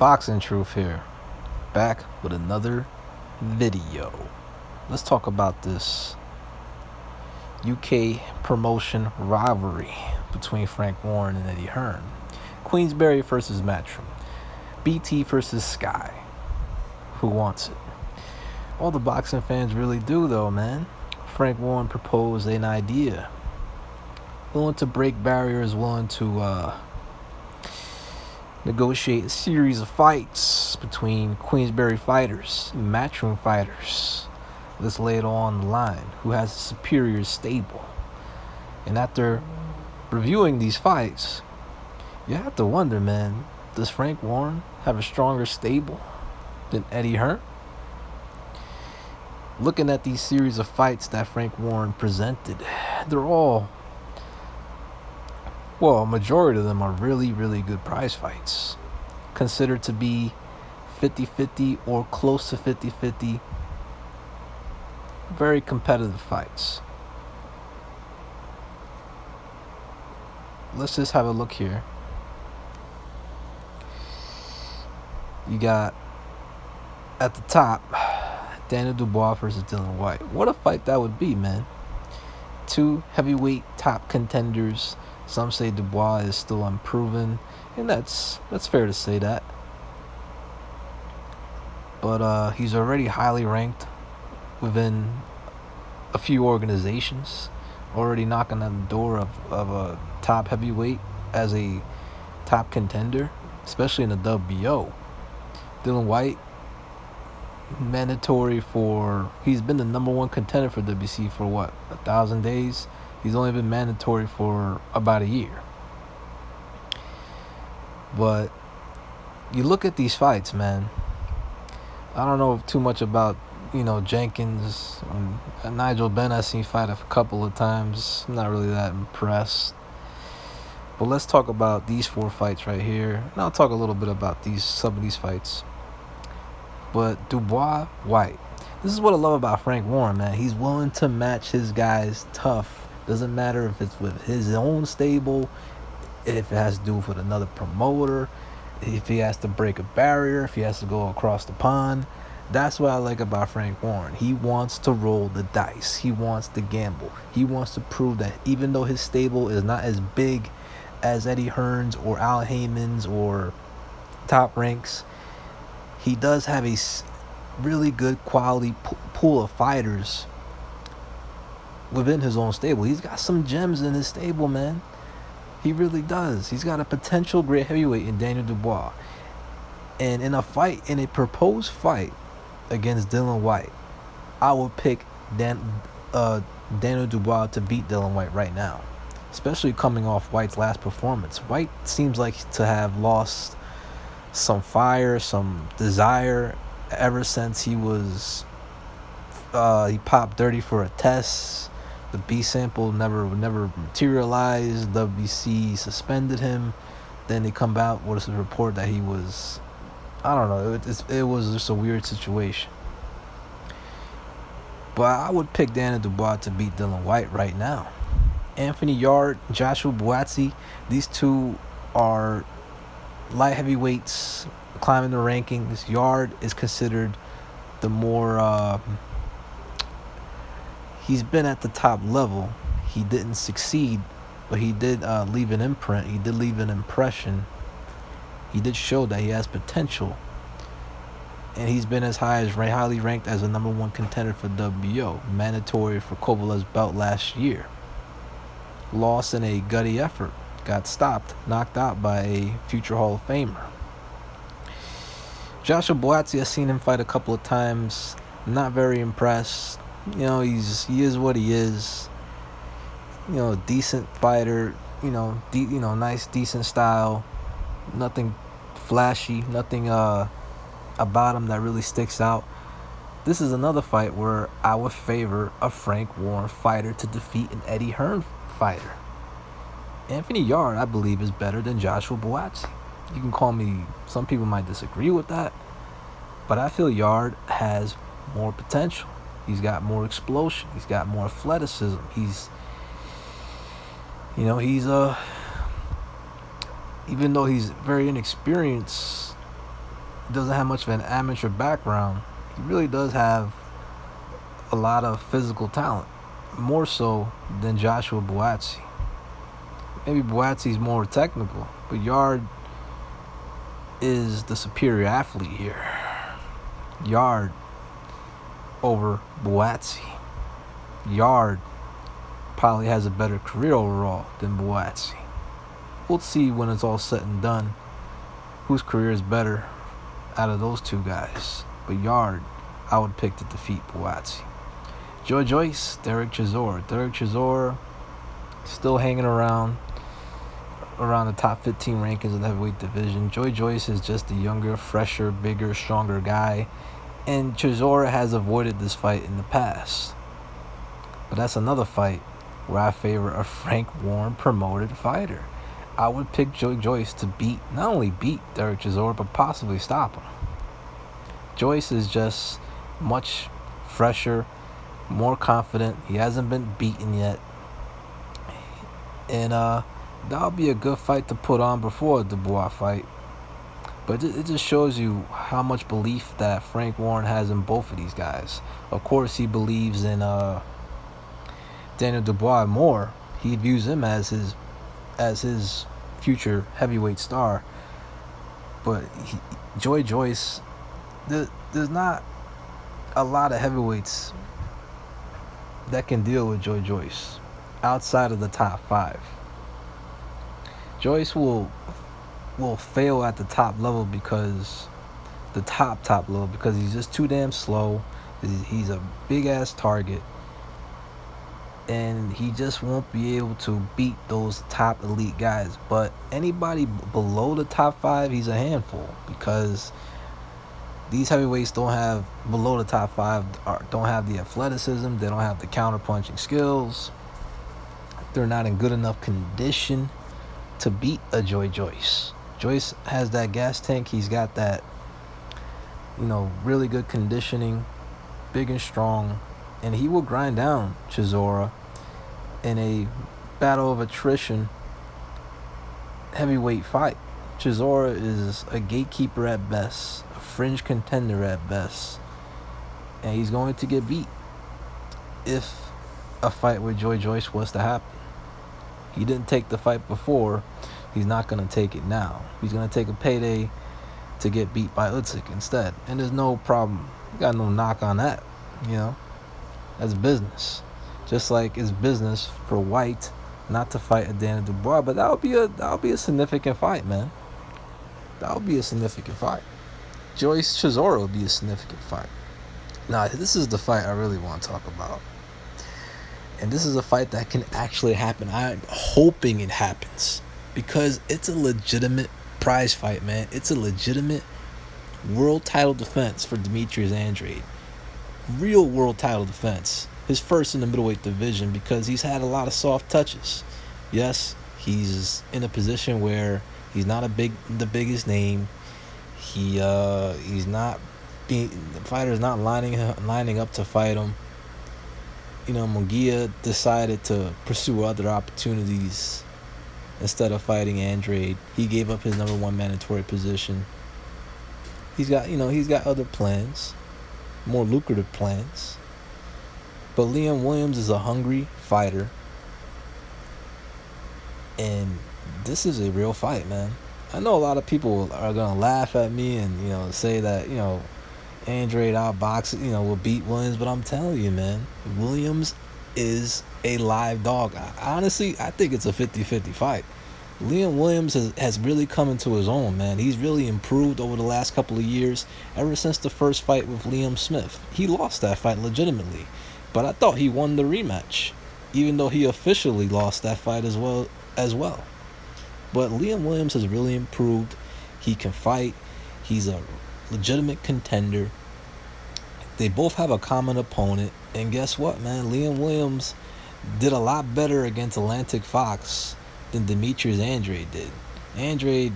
Boxing Truth here, back with another video. Let's talk about this UK promotion rivalry between Frank Warren and Eddie Hearn. Queensberry versus Matchroom. BT versus Sky. Who wants it? All the boxing fans really do, though, man. Frank Warren proposed an idea. Willing to break barriers, willing to negotiate a series of fights between Queensberry fighters and Matchroom fighters. Let's lay it all on the line. Who has a superior stable? And after reviewing these fights, you have to wonder, man, does Frank Warren have a stronger stable than Eddie Hearn? Looking at these series of fights that Frank Warren presented, they're all, well, a majority of them are really, really good prize fights. Considered to be 50-50 or close to 50-50. Very competitive fights. Let's just have a look here. You got, at the top, Daniel Dubois versus Dillian Whyte. What a fight that would be, man. Two heavyweight top contenders. Some say Dubois is still unproven, and that's fair to say that. But he's already highly ranked within a few organizations, already knocking on the door of a top heavyweight as a top contender, especially in the WBO. Dillian Whyte, mandatory for, he's been the number one contender for WBC for what, 1,000 days? He's only been mandatory for about a year. But you look at these fights, man. I don't know too much about, Jenkins. Nigel Benn, I've seen fight a couple of times. I'm not really that impressed. But let's talk about these four fights right here. And I'll talk a little bit about some of these fights. But Dubois, Whyte. This is what I love about Frank Warren, man. He's willing to match his guys tough. Doesn't matter if it's with his own stable, if it has to do with another promoter, if he has to break a barrier, if he has to go across the pond. That's what I like about Frank Warren. He wants to roll the dice. He wants to gamble. He wants to prove that even though his stable is not as big as Eddie Hearn's or Al Heyman's or Top Ranks, he does have a really good quality pool of fighters within his own stable. He's got some gems in his stable, man. He really does. He's got a potential great heavyweight in Daniel Dubois. And in a proposed fight against Dillian Whyte, I would pick Daniel Dubois to beat Dillian Whyte right now, especially coming off Whyte's last performance. Whyte seems like to have lost some fire, some desire ever since he popped dirty for a test. The B sample never materialized. WBC suspended him. Then they come out with a report that he was, I don't know, it was just a weird situation. But I would pick Daniel Dubois to beat Dillian Whyte right now. Anthony Yarde, Joshua Buatsi, these two are light heavyweights climbing the rankings. Yarde is considered the more he's been at the top level. He didn't succeed, but he did leave an imprint. He did leave an impression. He did show that he has potential. And he's been as highly ranked as a number one contender for WBO, mandatory for Kovalev's belt last year. Lost in a gutty effort. Got stopped, knocked out by a future Hall of Famer. Joshua Buatsi, I've seen him fight a couple of times. Not very impressed. He is what he is. Decent fighter. Nice, decent style. Nothing flashy. Nothing about him that really sticks out. This is another fight where I would favor a Frank Warren fighter to defeat an Eddie Hearn fighter. Anthony Yarde, I believe, is better than Joshua Buatsi. You can call me, some people might disagree with that, but I feel Yarde has more potential. He's got more explosion. He's got more athleticism. He's even though he's very inexperienced, doesn't have much of an amateur background, he really does have a lot of physical talent, more so than Joshua Buatsi. Maybe Buatsi's more technical, but Yard is the superior athlete here. Yard over Buatsi. Yard probably has a better career overall than Buatsi. We'll see when it's all said and done whose career is better out of those two guys. But Yard, I would pick to defeat Buatsi. Joy Joyce, Derek Chisora. Derek Chisora still hanging around the top 15 rankings of the heavyweight division. Joy Joyce is just a younger, fresher, bigger, stronger guy. And Chisora has avoided this fight in the past. But that's another fight where I favor a Frank Warren promoted fighter. I would pick Joy Joyce to not only beat Derek Chisora, but possibly stop him. Joyce is just much fresher, more confident. He hasn't been beaten yet. And that'll be a good fight to put on before a Dubois fight. But it just shows you how much belief that Frank Warren has in both of these guys. Of course, he believes in Daniel Dubois more. He views him as his future heavyweight star. But Joy Joyce, there's not a lot of heavyweights that can deal with Joy Joyce outside of the top 5. Joyce will fail at the top level because he's just too damn slow. He's a big ass target, and he just won't be able to beat those top elite guys. But anybody below the top 5, he's a handful, because these heavyweights below the top 5 don't have the athleticism. They don't have the counter-punching skills. They're not in good enough condition to beat a Joy Joyce. Joyce has that gas tank. He's got that, really good conditioning, big and strong, and he will grind down Chisora in a battle of attrition heavyweight fight. Chisora is a gatekeeper at best, a fringe contender at best, and he's going to get beat if a fight with Joy Joyce was to happen. He didn't take the fight before. He's not going to take it now. He's going to take a payday to get beat by Usyk instead. And there's no problem. Got no knock on that. That's business. Just like it's business for White not to fight a Daniel Dubois. But that would be a significant fight, man. That would be a significant fight. Joyce Chisora would be a significant fight. Now, this is the fight I really want to talk about. And this is a fight that can actually happen. I'm hoping it happens, because it's a legitimate prize fight, man. It's a legitimate world title defense for Demetrius Andrade. Real world title defense. His first in the middleweight division, because he's had a lot of soft touches. Yes, he's in a position where he's not the biggest name. The fighter's not lining up to fight him. Munguia decided to pursue other opportunities instead of fighting Andrade. He gave up his number 1 mandatory position. He's got other plans, more lucrative plans. But Liam Williams is a hungry fighter, and this is a real fight, man. I know a lot of people are gonna laugh at me and say that Andrade outboxes, will beat Williams, but I'm telling you, man, Williams is a live dog. Honestly, I think it's a 50-50 fight. Liam Williams has really come into his own, man. He's really improved over the last couple of years, ever since the first fight with Liam Smith. He lost that fight legitimately, but I thought he won the rematch, even though he officially lost that fight as well. But Liam Williams has really improved. He can fight. He's a legitimate contender. They both have a common opponent, and guess what, man? Liam Williams did a lot better against Atlantic Fox than Demetrius Andrade did. Andrade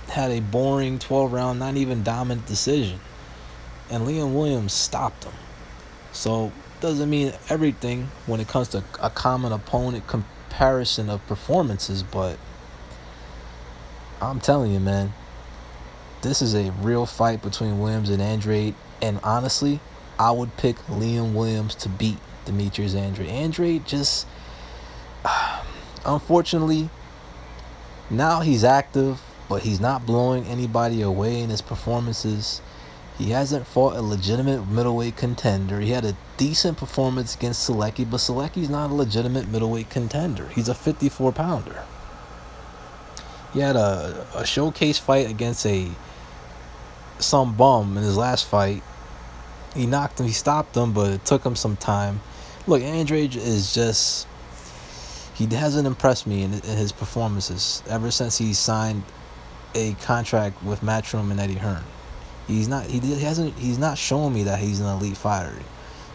had a boring 12-round, not even dominant decision, and Liam Williams stopped him. So doesn't mean everything when it comes to a common opponent comparison of performances, but I'm telling you, man, This is a real fight between Williams and Andrade, and honestly, I would pick Liam Williams to beat Demetrius Andrade. Andrade just, unfortunately, now he's active, but he's not blowing anybody away in his performances. He hasn't fought a legitimate middleweight contender. He had a decent performance against Selecki, but Selecki's not a legitimate middleweight contender. He's a 54-pounder. He had a showcase fight against some bum in his last fight. He knocked him, he stopped him, but it took him some time. Look, Andrade is just, he hasn't impressed me in his performances ever since he signed a contract with Matchroom and Eddie Hearn. He's not showing me that he's an elite fighter.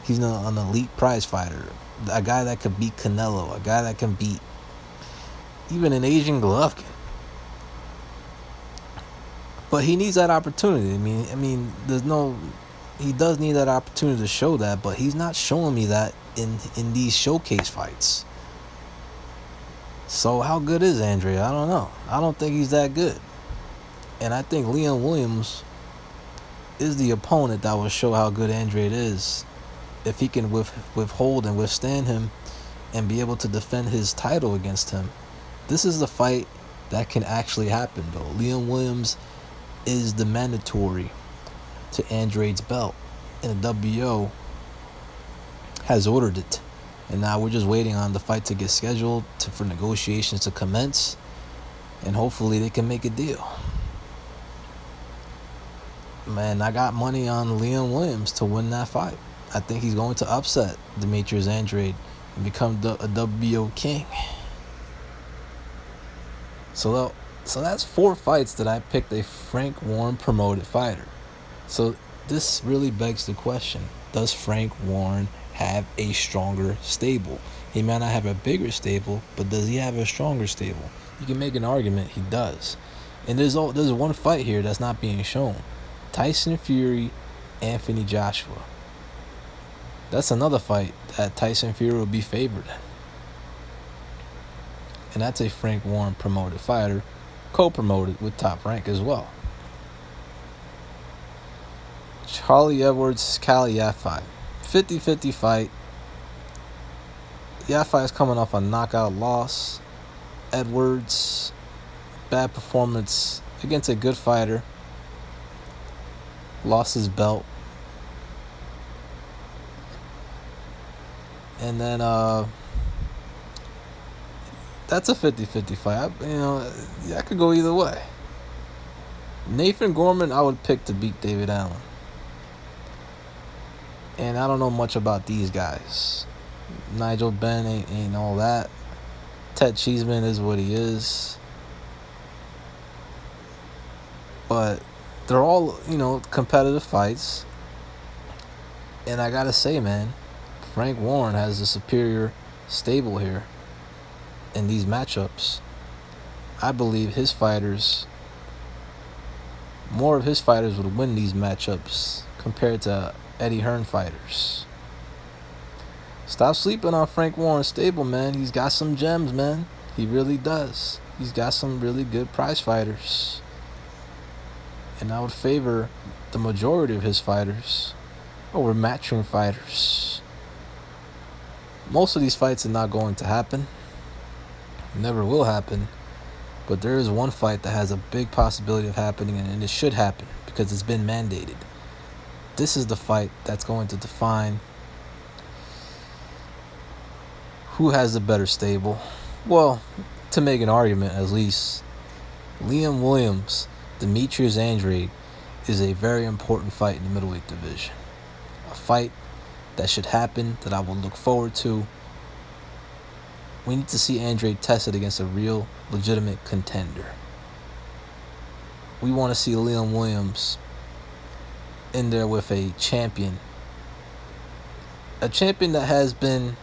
He's an elite prize fighter. A guy that could beat Canelo, a guy that can beat even an Asian Golovkin. But he needs that opportunity. I mean, he does need that opportunity to show that, but he's not showing me that in these showcase fights. So how good is Andrade? I don't know. I don't think he's that good. And I think Liam Williams is the opponent that will show how good Andrade is if he can withhold and withstand him and be able to defend his title against him. This is the fight that can actually happen, though. Liam Williams is the mandatory to Andrade's belt, and the WBO has ordered it. And now we're just waiting on the fight to get scheduled for negotiations to commence, and hopefully they can make a deal. Man, I got money on Liam Williams to win that fight. I think he's going to upset Demetrius Andrade and become a WBO king. So that's 4 fights that I picked a Frank Warren promoted fighter. So this really begs the question, does Frank Warren have a stronger stable? He may not have a bigger stable, but does he have a stronger stable? You can make an argument he does. And there's one fight here that's not being shown. Tyson Fury, Anthony Joshua. That's another fight that Tyson Fury will be favored in. And that's a Frank Warren promoted fighter, co-promoted with Top Rank as well. Charlie Edwards, Cali Yafai. 50-50 fight. Yafai is coming off a knockout loss. Edwards, bad performance against a good fighter. Lost his belt. And then that's a 50-50 fight. I could go either way. Nathan Gorman, I would pick to beat David Allen. And I don't know much about these guys. Nigel Benn ain't all that. Ted Cheeseman is what he is. But they're all, competitive fights. And I gotta say, man, Frank Warren has a superior stable here in these matchups. I believe more of his fighters would win these matchups compared to Eddie Hearn fighters. Stop sleeping on Frank Warren's stable, man. He's got some gems, man. He really does. He's got some really good prize fighters. And I would favor the majority of his fighters over Matchroom fighters. Most of these fights are not going to happen. Never will happen. But there is one fight that has a big possibility of happening, and it should happen because it's been mandated. This is the fight that's going to define who has the better stable. Well, to make an argument at least, Liam Williams, Demetrius Andrade is a very important fight in the middleweight division. A fight that should happen, that I will look forward to. We need to see Andrade tested against a real, legitimate contender. We want to see Liam Williams in there with a champion. A champion that has been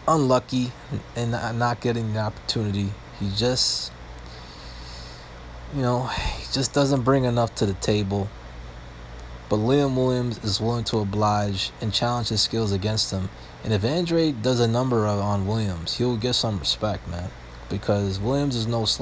unlucky in not getting the opportunity. He just doesn't bring enough to the table. But Liam Williams is willing to oblige and challenge his skills against him. And if Andrade does a number on Williams, he'll get some respect, man. Because Williams is no slouch.